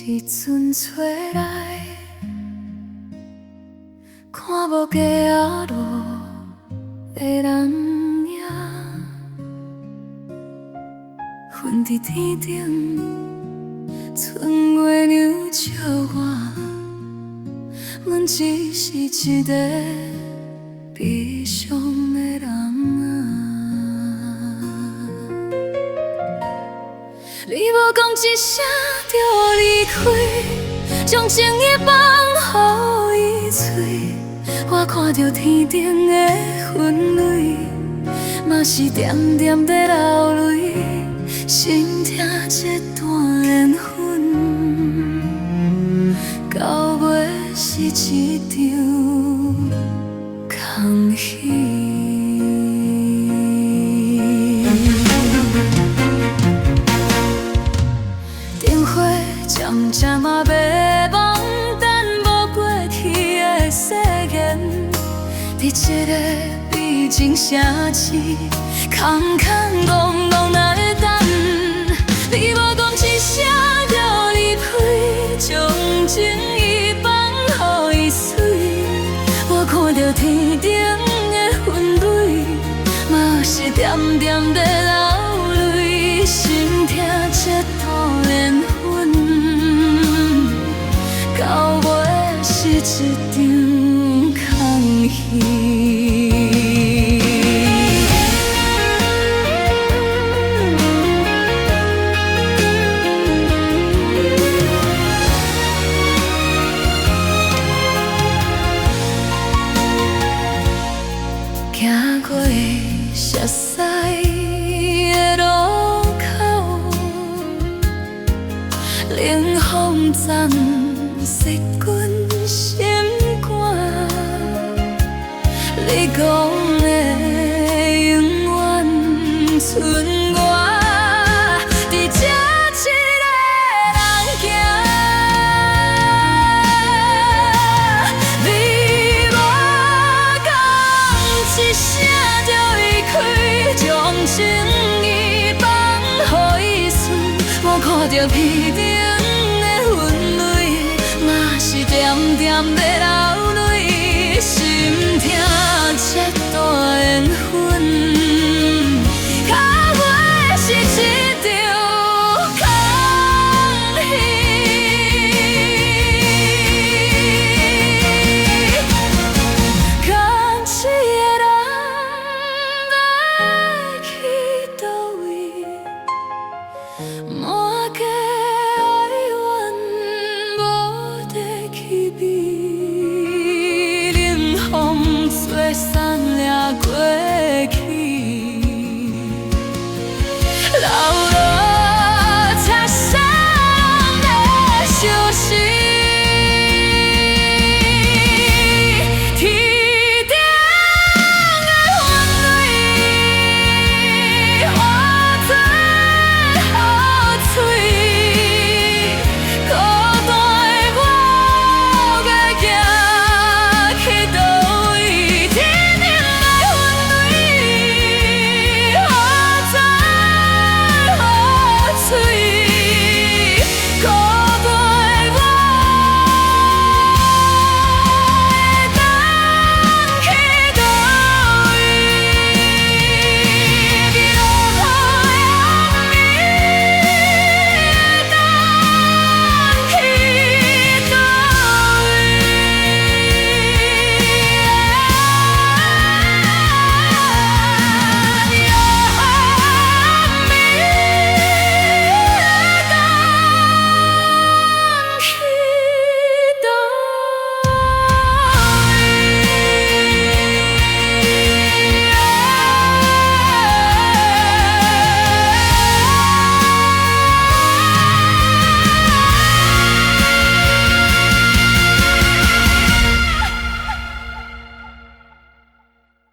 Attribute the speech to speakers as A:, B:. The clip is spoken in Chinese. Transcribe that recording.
A: 时阵找来，看无街仔路的人影，云伫天顶，剩月亮照我，阮只是一个悲伤的人啊。你无讲一声就离开，将情意放予伊嘴。我看着天顶的云蕊，嘛是点点在流泪，心痛这段缘分，到尾是一场空戏。渐渐嘛迷茫，等无过去的誓言，伫这个悲情城市，空空戆戆哪会等？你无讲一声就离开，将情意放予伊水。我看着天顶的云蕊，嘛是点点在流泪，心痛这段缘分。到尾是一场空戏。行过熟悉的路口，冷风暂熄阮心肝，你讲的永远剩我，伫这一个人行。你无讲一声就离开，将情意放予伊顺。我看着天顶点点在流泪，心痛这段缘分，到尾是一场空戏。敢一个人要去倒位？